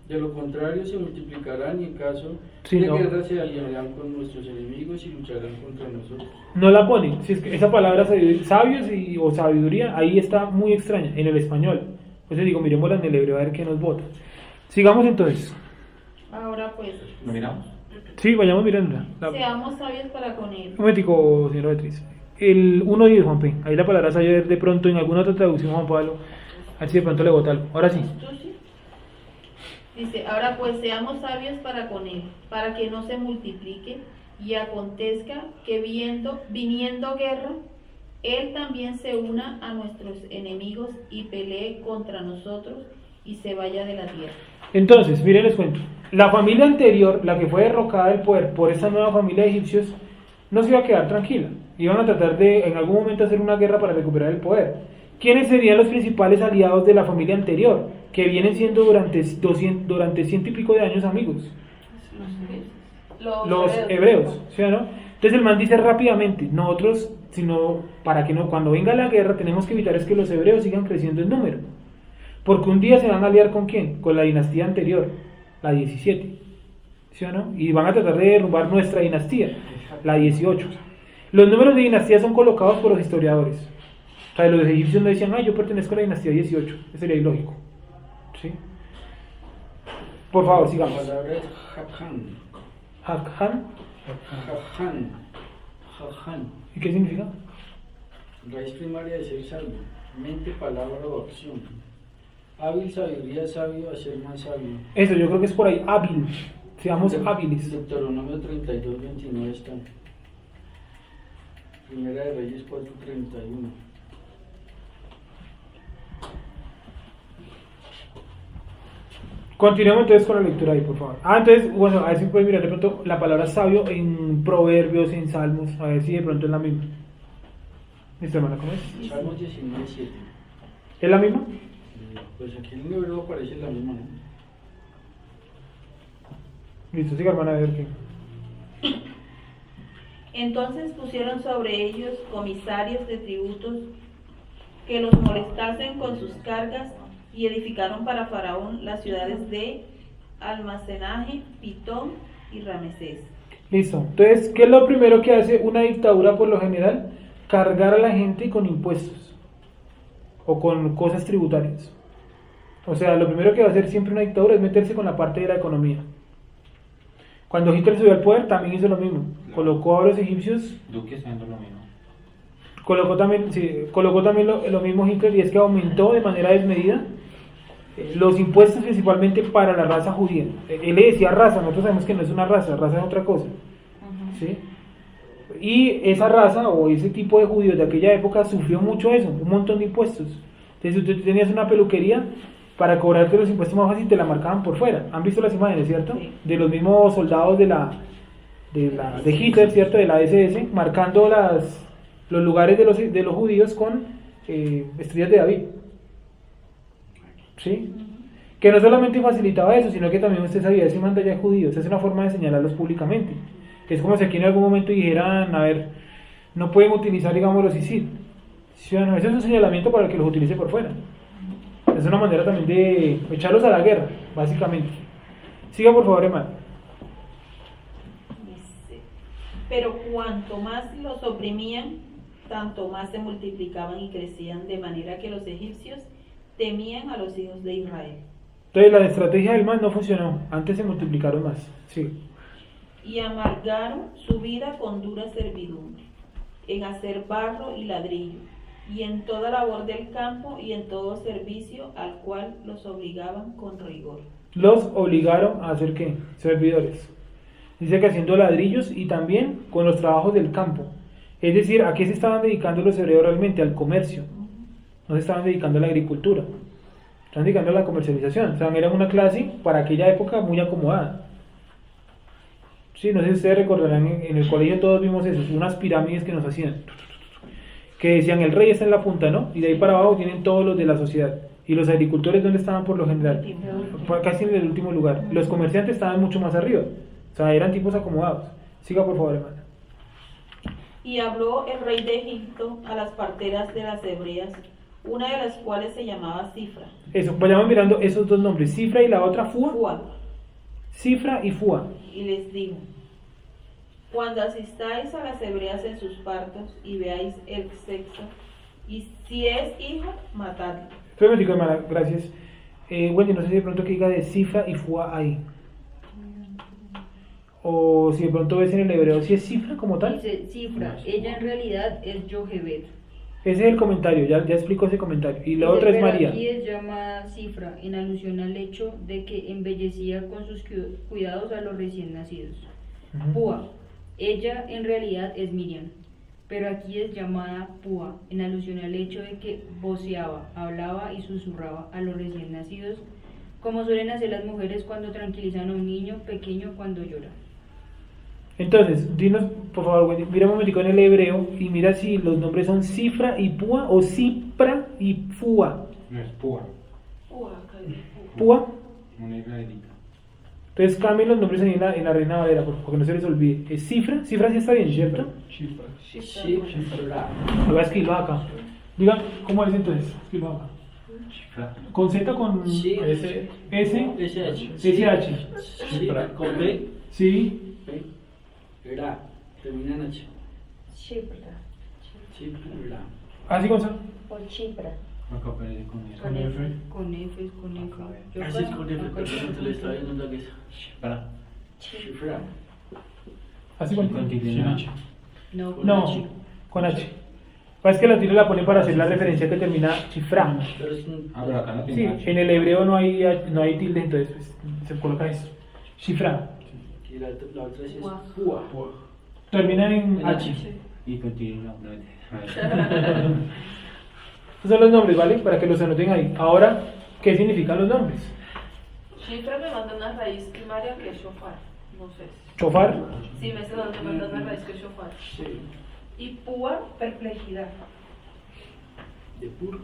De lo contrario se multiplicarán y en caso Sí, de no. guerra se aliarán con nuestros enemigos y lucharán contra nosotros. No la ponen, si es que esa palabra sabios o sabiduría ahí está muy extraña en el español. Pues digo, miremosla en el hebreo a ver qué nos vota. Sigamos entonces. Ahora pues, ¿Lo miramos? Sí, vayamos mirándola. seamos sabios para con él. Un momentico, señora Beatriz. El 1.10, Juan P. Ahí la palabra sabio de pronto en alguna otra traducción, Juan Pablo. A ver si de pronto le vota algo. Ahora sí. Astucia. Dice, ahora pues seamos sabios para con él, para que no se multiplique y acontezca que viniendo guerra, él también se una a nuestros enemigos y pelee contra nosotros y se vaya de la tierra. Entonces, miren, les cuento. La familia anterior, la que fue derrocada del poder por esta nueva familia de egipcios, no se iba a quedar tranquila. Iban a tratar de en algún momento hacer una guerra para recuperar el poder. ¿Quiénes serían los principales aliados de la familia anterior? Que vienen siendo durante ciento y pico de años amigos. Los hebreos, ¿sí o no? Entonces el man dice rápidamente, nosotros, sino para que no, cuando venga la guerra tenemos que evitar es que los hebreos sigan creciendo en número. Porque un día se van a aliar ¿con quién? Con la dinastía anterior, la 17, ¿sí o no? Y van a tratar de derrumbar nuestra dinastía, la 18. Los números de dinastía son colocados por los historiadores. O sea, los egipcios no decían, yo pertenezco a la dinastía 18, eso sería ilógico. ¿Sí? Por favor, sigamos. La palabra es Hakhan. Hakhan. Hakhan. Hakhan. ¿Y qué significa? Raíz primaria de ser sabio. Mente, palabra o acción. Hábil, sabiduría, sabio, hacer más sabio. Eso, yo creo que es por ahí, hábil. Seamos hábiles. Deuteronomio 32, 29 está. Primera de Reyes 4, 31. Continuemos entonces con la lectura ahí, por favor. Entonces, bueno, a ver si pueden mirar de pronto la palabra sabio en Proverbios, en Salmos, a ver si de pronto es la misma. ¿Listo, hermana? ¿Cómo es? Salmos 19, 7. ¿Es la misma? Pues aquí en el hebreo aparece la misma, ¿no? Listo, siga, hermana, a ver qué. Entonces pusieron sobre ellos comisarios de tributos que los molestasen con sus cargas y edificaron para Faraón las ciudades de Almacenaje, Pitón y Ramesés. Listo. Entonces, ¿qué es lo primero que hace una dictadura por lo general? Cargar a la gente con impuestos o con cosas tributarias. O sea, lo primero que va a hacer siempre una dictadura es meterse con la parte de la economía. Cuando Hitler subió al poder también hizo lo mismo. Colocó a los egipcios, Duque está haciendo lo mismo. colocó también lo mismo Hitler, y es que aumentó de manera desmedida los impuestos principalmente para la raza judía. Él le decía raza, nosotros sabemos que no es una raza es otra cosa. ¿Sí? Y esa raza o ese tipo de judíos de aquella época sufrió mucho eso, un montón de impuestos. Entonces Entonces, tú tenías una peluquería, para cobrarte los impuestos más fácil te la marcaban por fuera. ¿Han visto las imágenes, cierto? Sí. De los mismos soldados de Hitler, ¿cierto? De la SS, marcando los lugares de los judíos con estrellas de David. ¿Sí? Que no solamente facilitaba eso, sino que también usted sabía, ese manda ya es judío. Esa es una forma de señalarlos públicamente. Es como si aquí en algún momento dijeran, a ver, no pueden utilizar, digamos, los ISIL. ¿Sí? Bueno, ese es un señalamiento para el que los utilice por fuera. Es una manera también de echarlos a la guerra, básicamente. Siga, por favor, hermano. Dice, pero cuanto más los oprimían, tanto más se multiplicaban y crecían, de manera que los egipcios temían a los hijos de Israel. Entonces la estrategia del mal no funcionó, antes se multiplicaron más. Sí. Y amargaron su vida con dura servidumbre, en hacer barro y ladrillo, y en toda labor del campo y en todo servicio al cual los obligaban con rigor. Los obligaron a hacer ¿qué? Servidores. Dice que haciendo ladrillos y también con los trabajos del campo. Es decir, ¿a qué se estaban dedicando los hebreos realmente? Al comercio. No se estaban dedicando a la agricultura. Se estaban dedicando a la comercialización. O sea, eran una clase para aquella época muy acomodada. Sí, no sé si ustedes recordarán, en el colegio todos vimos eso, unas pirámides que nos hacían. Que decían, el rey está en la punta, ¿no? Y de ahí para abajo tienen todos los de la sociedad. Y los agricultores, ¿dónde estaban por lo general? Casi en el último lugar. Los comerciantes estaban mucho más arriba. O sea, eran tipos acomodados. Siga, por favor, hermana. Y habló el rey de Egipto a las parteras de las hebreas, una de las cuales se llamaba Cifra. Eso, vayamos mirando esos dos nombres, Cifra y la otra Fua. Fua. Cifra y Fua. Y les dijo, cuando asistáis a las hebreas en sus partos y veáis el sexo, y si es hijo, matadlo. Espera un momentico, hermana, gracias. Wendy, no sé si de pronto que diga de Cifra y Fua ahí. O si de pronto ves en el hebreo si es Cifra como tal. Dice Cifra, ella en realidad es Yohebed. Ese es el comentario, ya explico ese comentario. Y la Dice, otra es pero María. aquí es llamada Cifra en alusión al hecho de que embellecía con sus cuidados a los recién nacidos. Ujú. Púa, ella en realidad es Miriam, pero aquí es llamada Púa en alusión al hecho de que voceaba, hablaba y susurraba a los recién nacidos, como suelen hacer las mujeres cuando tranquilizan a un niño pequeño cuando llora. Entonces, dinos, por favor, Wendy, mira un momentico en el hebreo y mira si los nombres son Cifra y Púa o Cipra y Fua. No es púa, Púa. una israelita. Entonces cambien los nombres ahí en la Reina Valera, porque no se les olvide. ¿Es Cifra? Cifra sí está bien, ¿cierto? Shifra. Lo voy a escribir acá. Digan, ¿cómo es entonces? Escribo acá. Chifra. ¿Con Z o con Sí. S? SH. SH. Shifra. Con B. Sí. Ra. Termina en H. Chipra. Shifra. Así, Gonzalo. O Chipra. Acá aparece con eso. Con F. Con F, es con F. Yo Así es acá- con F, acá pero con no te lo estaba viendo la que es. Chifra. Shifra. Así Con con tilde. No, con No, H. con H. Es que la tilde la ponen para hacer la referencia que termina Chifra. Pero es un. Ah, pero acá no Sí, tiene H. en el hebreo no hay tilde, entonces pues, se coloca eso. Chifra. Y la otra sí es Púa. Púa. Terminan en En H. H. Y con tilde no. Estos son los nombres, ¿vale? Para que los anoten ahí. Ahora, ¿qué significan los nombres? Chifra me manda una raíz primaria que es shofar. No sé. Chofar, Sí, me manda una raíz que es shofar. Sí. Y púa, perplejidad. De pur.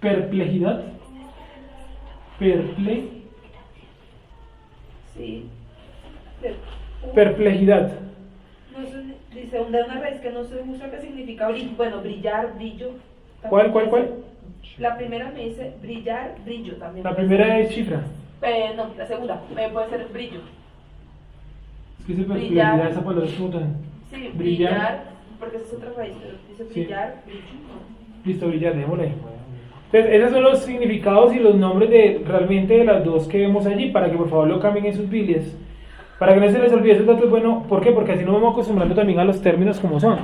perplejidad, Sí. perplejidad. No sé, dice una raíz que no sé mucho qué significa brillar, brillo. ¿Cuál? La primera me dice brillar, brillo también. La puede primera ser. es chifra. No, la segunda puede ser brillo. Es que se Brillar. perplejidad, esa palabra es como tan... Sí, Brillar. brillar, porque esa es otra raíz, pero dice Sí. brillar, brillo. Listo, brillar, démosle ahí. Entonces, esos son los significados y los nombres de realmente de las dos que vemos allí, para que por favor lo cambien en sus Biblias. Para que no se les olvide esos datos, bueno, ¿por qué? Porque así nos vamos acostumbrando también a los términos como son.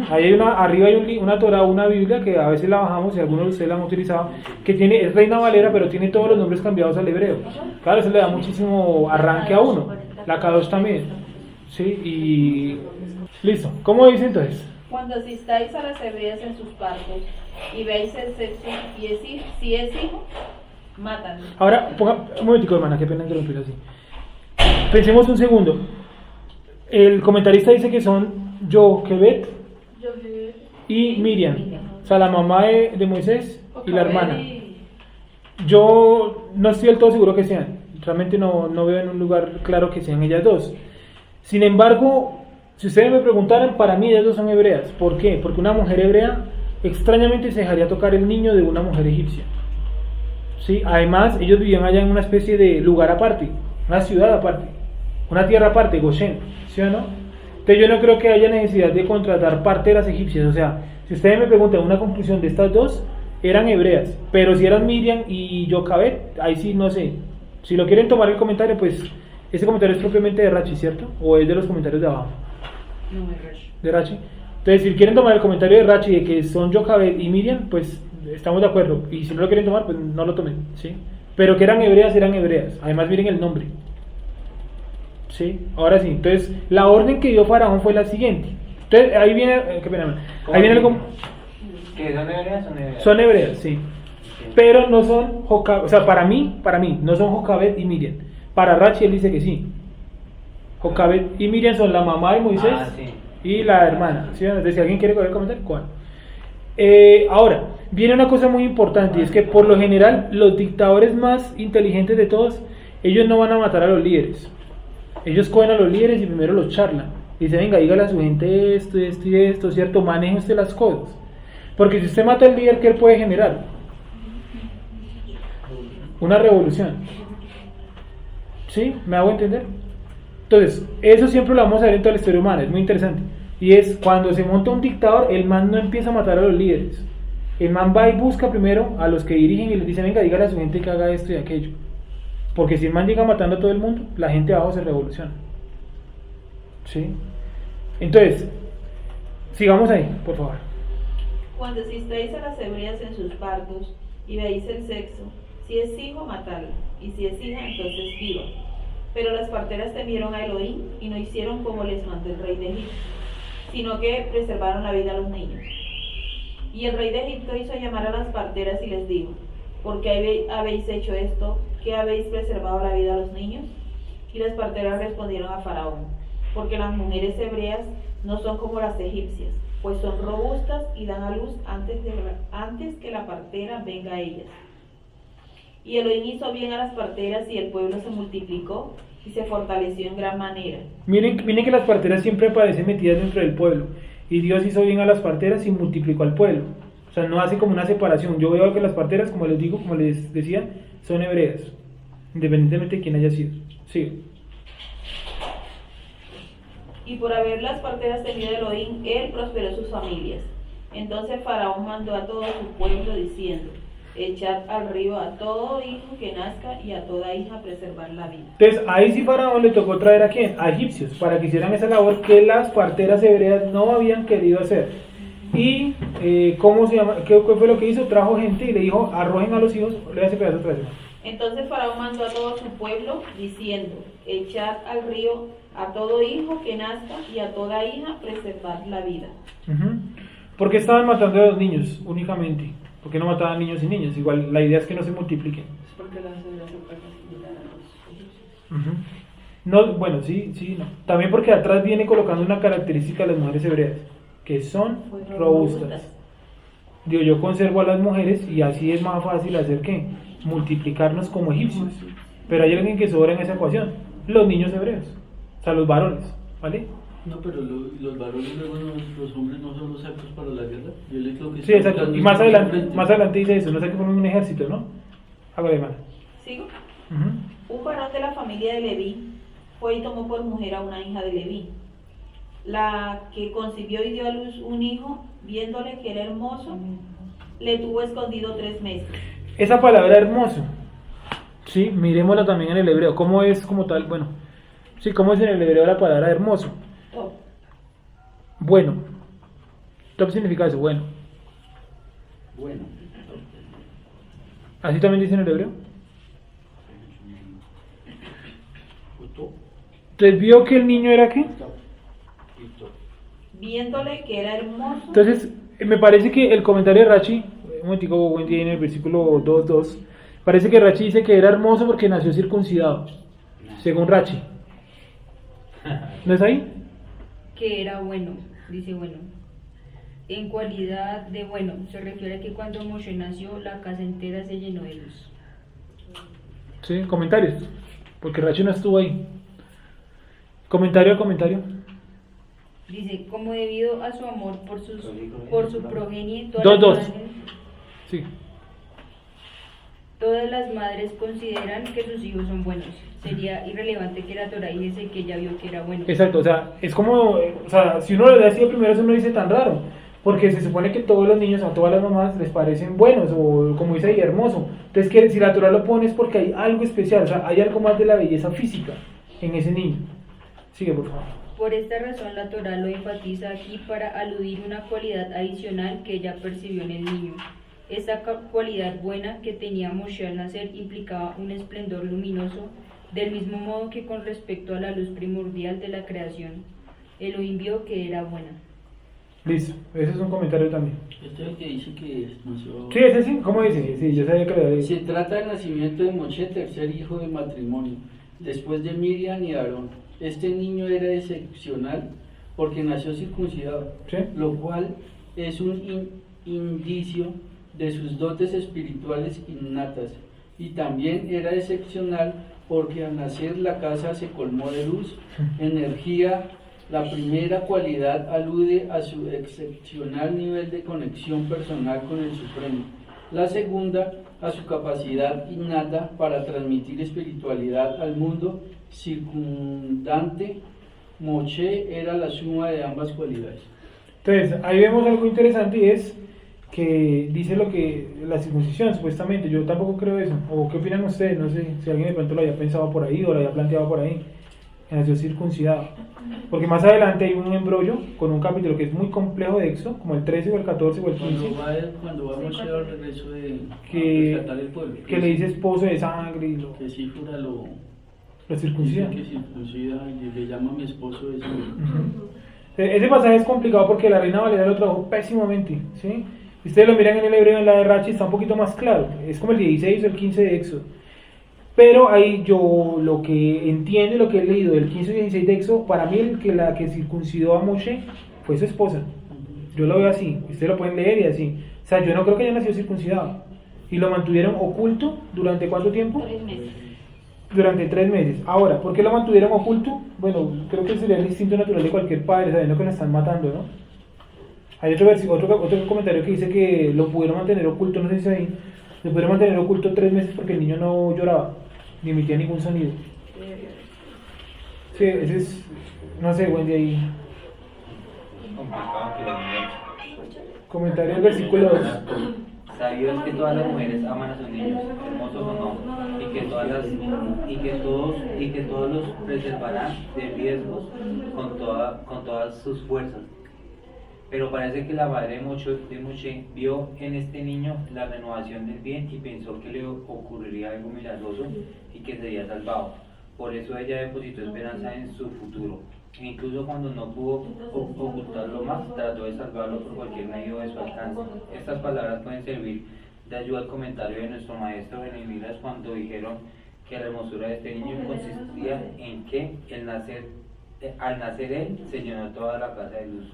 Ahí hay arriba hay una Torah, una Biblia que a veces la bajamos y algunos de ustedes la han utilizado, que es Reina Valera, pero tiene todos los nombres cambiados al hebreo. Claro, eso le da muchísimo arranque a uno. La K2 también. Sí, y listo. ¿Cómo dice entonces? Cuando asistáis a las hebreas en sus partos y veáis el sexo y si es hijo, mátanlo. Ahora, un momentico, hermana, qué pena interrumpir así. Pensemos un segundo. El comentarista dice que son Joquebed y Miriam, o sea, la mamá de Moisés y la hermana. Yo no estoy del todo seguro que sean, realmente no veo en un lugar claro que sean ellas dos. Sin embargo, si ustedes me preguntaran, para mí ellas dos son hebreas. ¿Por qué? Porque una mujer hebrea extrañamente se dejaría tocar el niño de una mujer egipcia. ¿Sí? Además, ellos vivían allá en una especie de lugar aparte, una ciudad aparte, una tierra aparte, Goshen, ¿sí o no? Entonces yo no creo que haya necesidad de contratar parteras egipcias. O sea, si ustedes me preguntan una conclusión de estas dos, eran hebreas, pero si eran Miriam y Joquebed, ahí sí no sé. Si lo quieren tomar el comentario, pues ese comentario es propiamente de Rachi, ¿cierto? ¿O es de los comentarios de abajo? No, es Rashi. De Rachi. Entonces, si quieren tomar el comentario de Rachi de que son Joquebed y Miriam, pues estamos de acuerdo. Y si no lo quieren tomar, pues no lo tomen, ¿sí? Pero que eran hebreas, eran hebreas. Además, miren el nombre. ¿Sí? Ahora sí. Entonces, la orden que dio Faraón fue la siguiente. Entonces, ahí viene, qué pena, ahí viene algo. ¿Que son hebreas? Son hebreas. Son hebreas, sí. Pero no son Joquebed, o sea, para mí, no son Joquebed y Miriam. Para Rachi él dice que sí. Joquebed y Miriam son la mamá de Moisés Sí. y la hermana. ¿Sí? Entonces, si alguien quiere comentar, ¿cuál? Ahora, viene una cosa muy importante, y es que por lo general los dictadores más inteligentes de todos, ellos no van a matar a los líderes. Ellos cogen a los líderes y primero los charlan. Dicen, venga, dígale a su gente esto y esto y esto, ¿cierto? Maneje usted las cosas. Porque si usted mata al líder, ¿qué él puede generar? Una revolución. ¿Sí? ¿Me hago entender? Entonces, eso siempre lo vamos a ver en toda la historia humana, es muy interesante. Y es cuando se monta un dictador, el man no empieza a matar a los líderes. El man va y busca primero a los que dirigen y les dice, venga, dígale a su gente que haga esto y aquello. Porque si el man llega matando a todo el mundo, la gente abajo se revoluciona. ¿Sí? Entonces, sigamos ahí, por favor. Cuando asistáis a las hebreas en sus partos y veáis el sexo, si es hijo, matadlo, y si es hija, entonces viva. Pero las parteras temieron a Elohim y no hicieron como les mandó el rey de Egipto, sino que preservaron la vida a los niños. Y el rey de Egipto hizo llamar a las parteras y les dijo, ¿por qué habéis hecho esto? ¿Qué habéis preservado la vida a los niños? Y las parteras respondieron a Faraón, porque las mujeres hebreas no son como las egipcias, pues son robustas y dan a luz antes que la partera venga a ellas. Y Elohim hizo bien a las parteras y el pueblo se multiplicó y se fortaleció en gran manera. Miren que las parteras siempre aparecen metidas dentro del pueblo. Y Dios hizo bien a las parteras y multiplicó al pueblo. O sea, no hace como una separación. Yo veo que las parteras, como les digo, como les decía, son hebreas, independientemente de quién haya sido. Sí. Y por haber las parteras temido a Elohim, él prosperó sus familias. Entonces Faraón mandó a todo su pueblo diciendo, echad al río a todo hijo que nazca y a toda hija preservar la vida. Entonces ahí sí Faraón le tocó traer a quién, a egipcios, para que hicieran esa labor que las parteras hebreas no habían querido hacer. Y ¿cómo se llama? ¿Qué fue lo que hizo? Trajo gente y le dijo, arrojen a los hijos. Le hace pedazo otra vez. Entonces Faraón mandó a todo su pueblo diciendo, echad al río a todo hijo que nazca y a toda hija preservar la vida. ¿Por qué estaban matando a los niños únicamente? ¿Por qué no mataban niños y niñas? Igual la idea es que no se multipliquen. Es porque las hebreas son para similar a los egipcios. No, bueno, sí, no. También porque atrás viene colocando una característica de las mujeres hebreas, que son robustas. Digo, yo conservo a las mujeres y así es más fácil hacer que multiplicarnos como egipcios. Pero hay alguien que sobra en esa ecuación, los niños hebreos, o sea, los varones, ¿vale? No, pero los varones luego los hombres no son los aptos para la guerra. Yo les creo que Sí, exacto. Y más adelante dice eso, no sé qué poner un ejército, ¿no? Hágale, hermano. ¿Sigo? Un varón de la familia de Leví fue y tomó por mujer a una hija de Leví, la que concibió y dio a luz un hijo, viéndole que era hermoso, le tuvo escondido 3 meses. Esa palabra hermoso, sí, miremosla también en el hebreo. ¿Cómo es como tal? Bueno, sí, ¿cómo es en el hebreo la palabra hermoso? Top. Bueno. Top significa eso, bueno. Bueno. ¿Así también dice en el hebreo? Entonces vio que el niño era ¿qué? viéndole que era hermoso. Entonces, me parece que el comentario de Rachi, un momentico, buen día, en el versículo 2:2, parece que Rachi dice que era hermoso porque nació circuncidado, según Rachi. ¿No es ahí? Que era bueno, dice bueno. En cualidad de bueno, se refiere a que cuando Moshe nació, la casa entera se llenó de luz. Sí, comentarios, porque Rachi no estuvo ahí. Comentario. Dice, como debido a su amor por su progenie, Dos. Sí. todas las madres consideran que sus hijos son buenos. Sería irrelevante que la Torah dijese que ella vio que era bueno. Exacto, o sea, es como, o sea, si uno lo le decía primero, eso no dice tan raro, porque se supone que todos los niños, a todas las mamás les parecen buenos, o como dice ahí, hermoso. Entonces, que si la Torah lo pone es porque hay algo especial, o sea, hay algo más de la belleza física en ese niño. Sigue, por favor. Por esta razón la Torah lo enfatiza aquí para aludir una cualidad adicional que ella percibió en el niño. Esta cualidad buena que tenía Moshe al nacer implicaba un esplendor luminoso, del mismo modo que con respecto a la luz primordial de la creación. Elohim vio que era buena. Listo, ese es un comentario también. Este es el que dice que nació. Sí, ese sí, ¿cómo dice? Sí, yo sabía que lo Se trata del nacimiento de Moshe, tercer hijo de matrimonio, después de Miriam y Aarón. Este niño era excepcional porque nació circuncidado, ¿Sí? lo cual es un indicio de sus dotes espirituales innatas. Y también era excepcional porque al nacer la casa se colmó de luz, energía. La primera cualidad alude a su excepcional nivel de conexión personal con el Supremo. La segunda, a su capacidad innata para transmitir espiritualidad al mundo circundante. Moshe era la suma de ambas cualidades. Entonces, ahí vemos algo interesante y es que dice lo que la circuncisión, supuestamente. Yo tampoco creo eso. ¿O qué opinan ustedes? No sé si alguien de pronto lo haya pensado por ahí o lo haya planteado por ahí. Que nació circuncidado. Porque más adelante hay un embrollo con un capítulo que es muy complejo de Éxodo, como el 13 o el 14 o el 15. Cuando va Moshe al regreso de Que- rescatar el pueblo, Que le dice esposo de sangre y lo que Sífora lo circuncida. dice que circuncida y le llama a mi esposo de sangre. Ese pasaje es complicado porque la Reina Valera lo trabajó pésimamente, ¿sí? Si ustedes lo miran en el hebreo, en la de Rachi, está un poquito más claro. Es como el 16 o el 15 de Éxodo. Pero ahí yo lo que entiendo y lo que he leído del 15 y 16 de Éxodo, para mí la que circuncidó a Moshe fue su esposa. Yo lo veo así, ustedes lo pueden leer y así. O sea, yo no creo que haya nacido circuncidado. Y lo mantuvieron oculto ¿durante cuánto tiempo? 3 meses. Durante 3 meses. Ahora, ¿por qué lo mantuvieron oculto? Bueno, creo que sería el instinto natural de cualquier padre, sabiendo que lo están matando, ¿no? Hay otro comentario que dice que lo pudieron mantener oculto, no sé si ahí, lo pudieron mantener oculto 3 meses porque el niño no lloraba, ni emitía ningún sonido. Sí, ese es, no sé, buen día ahí. Complicado que los niños. Comentario del versículo 2. Sabido es que todas las mujeres aman a sus niños, hermosos o no, y que todos los preservarán de riesgos con todas sus fuerzas. Pero parece que la madre de Moshe vio en este niño la renovación del bien y pensó que le ocurriría algo milagroso y que sería salvado. Por eso ella depositó esperanza en su futuro. E incluso cuando no pudo ocultarlo más, trató de salvarlo por cualquier medio de su alcance. Estas palabras pueden servir de ayuda al comentario de nuestro maestro Benemilas cuando dijeron que la hermosura de este niño consistía en que al nacer él se llenó toda la casa de luz,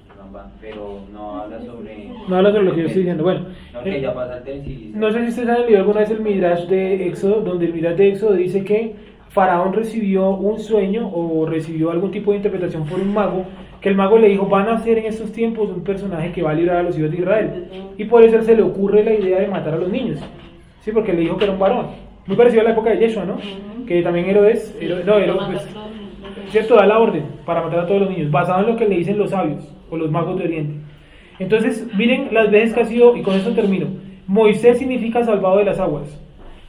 pero no habla sobre... No habla sobre lo que yo estoy diciendo. Bueno, No, que ya pasa el tesis y dice... no sé si ustedes han leído alguna vez el Midrash de Éxodo, donde el Midrash de Éxodo dice que Faraón recibió un sueño o recibió algún tipo de interpretación por un mago, que el mago le dijo, van a ser en estos tiempos un personaje que va a librar a los hijos de Israel. Y por eso se le ocurre la idea de matar a los niños. Sí, porque le dijo que era un varón. Muy parecido a la época de Yeshua, ¿no? Que también Herodes, ¿cierto? Da la orden para matar a todos los niños, basado en lo que le dicen los sabios o los magos de Oriente. Entonces, miren las veces que ha sido, y con esto termino. Moisés significa salvado de las aguas.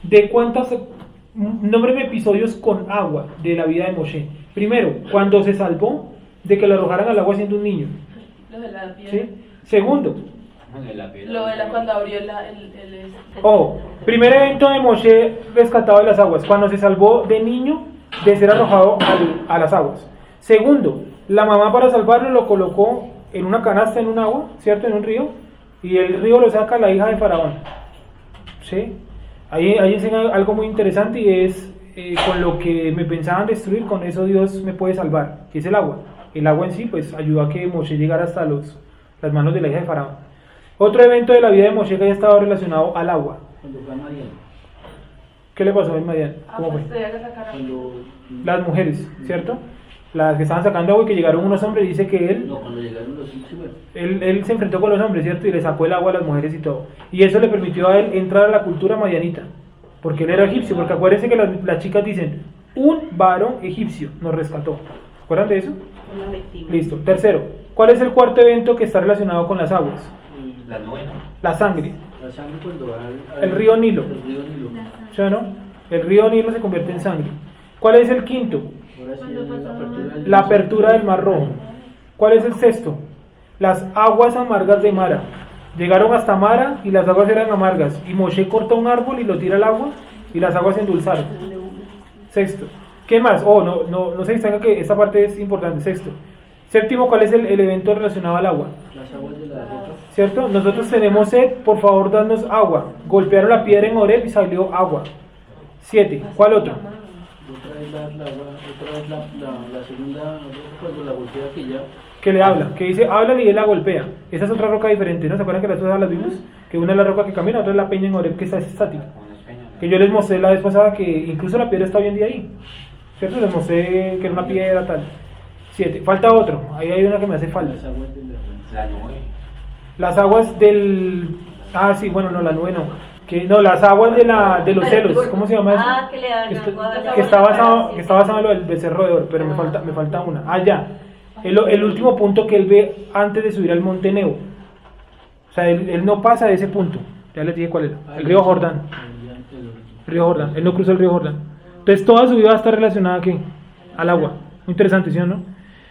¿De cuántas? Nómbreme episodios con agua de la vida de Moshe. Primero, cuando se salvó de que lo arrojaran al agua siendo un niño. Lo de la piel. ¿Sí? Segundo, Lo de cuando abrió el primer evento de Moshe rescatado de las aguas, cuando se salvó de niño de ser arrojado a las aguas. Segundo, la mamá para salvarlo lo colocó en una canasta, en un agua, ¿cierto? En un río, y el río lo saca la hija de Faraón. ¿Sí? Ahí enseña algo muy interesante y es con lo que me pensaban destruir, con eso Dios me puede salvar, que es el agua. El agua en sí pues ayudó a que Moshe llegara hasta las manos de la hija de Faraón. Otro evento de la vida de Moshe que haya estado relacionado al agua. Cuando fue a Madián. ¿Qué le pasó a Madián? ¿Cómo fue? Cuando... Las mujeres, ¿cierto? Las que estaban sacando agua y que llegaron unos hombres, dice que él... No, cuando llegaron los egipcios, Él se enfrentó con los hombres, ¿cierto? Y le sacó el agua a las mujeres y todo. Y eso le permitió a él entrar a la cultura madianita. Porque él era egipcio. Porque acuérdense que las chicas dicen, un varón egipcio nos rescató. ¿Se acuerdan de eso? Una víctima. Listo. Tercero, ¿cuál es el cuarto evento que está relacionado con las aguas? La novena. La sangre. la sangre cuando va El río Nilo. El río Nilo. ¿Sí o no? El río Nilo se convierte en sangre. ¿Cuál es el quinto? Ahora sí, la apertura del La apertura del Mar Rojo. ¿Cuál es el sexto? Las aguas amargas de Mara. Llegaron hasta Mara y las aguas eran amargas. Y Moshe corta un árbol y lo tira al agua y las aguas se endulzaron. Sexto. ¿Qué más? No se distraiga que esta parte es importante. Sexto. Séptimo, ¿cuál es el evento relacionado al agua? Las aguas de la roca. ¿Cierto? Nosotros tenemos sed, por favor, danos agua. Golpearon la piedra en Oreb y salió agua. 7. ¿Cuál otro? Otra vez la segunda roca cuando la golpea que ya. Que le habla, que dice, háblale y él la golpea. Esa es otra roca diferente, ¿no? ¿Se acuerdan que las dos las vimos? Que una es la roca que camina, otra es la peña en Oreb que está estática. Que yo les mostré la vez pasada que incluso la piedra está hoy en día ahí. ¿Cierto? Les mostré que era una piedra tal. 7. Falta otro. Ahí hay una que me hace falta. Las aguas de La nube. Las aguas del... Ah, sí, bueno, no, la nube no. Las aguas de los celos. ¿Cómo se llama eso? Ah, que le dan Que está basado en lo del becerro de oro, pero me falta una. Ah, ya. El último punto que él ve antes de subir al monte Nebo. O sea, él no pasa de ese punto. Ya les dije cuál era. El río Jordán. El río Jordán. Él no cruzó el río Jordán. Entonces toda su vida va a estar relacionada ¿a qué? Al agua. Muy interesante, ¿sí o no?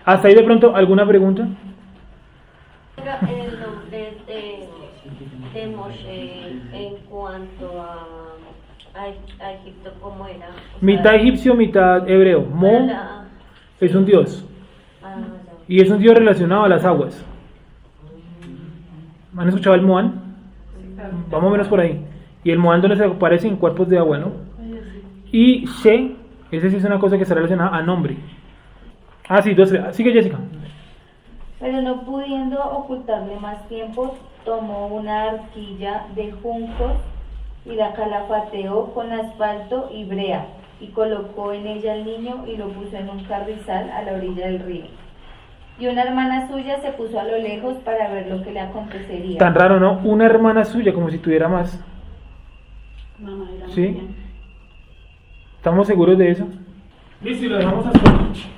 Hasta ahí de pronto, ¿alguna pregunta? El nombre de Moshe en cuanto a Egipto, ¿cómo era? O sea, Mitad egipcio, mitad hebreo. Mo es un dios. ya. Y es un dios relacionado a las aguas. ¿Han escuchado el Moan? Vamos o menos por ahí. Y el Moan donde se aparece en cuerpos de agua, ¿no? Y She, ese sí es una cosa que está relacionada a nombre. Ah, sí, 2. Sigue Jessica. Pero no pudiendo ocultarle más tiempo, tomó una arquilla de juncos y la calafateó con asfalto y brea, y colocó en ella al niño y lo puso en un carrizal a la orilla del río. Y una hermana suya se puso a lo lejos para ver lo que le acontecería. Tan raro, ¿no? Una hermana suya, como si tuviera más. ¿Sí? ¿Estamos seguros de eso? Listo, y lo dejamos hasta aquí.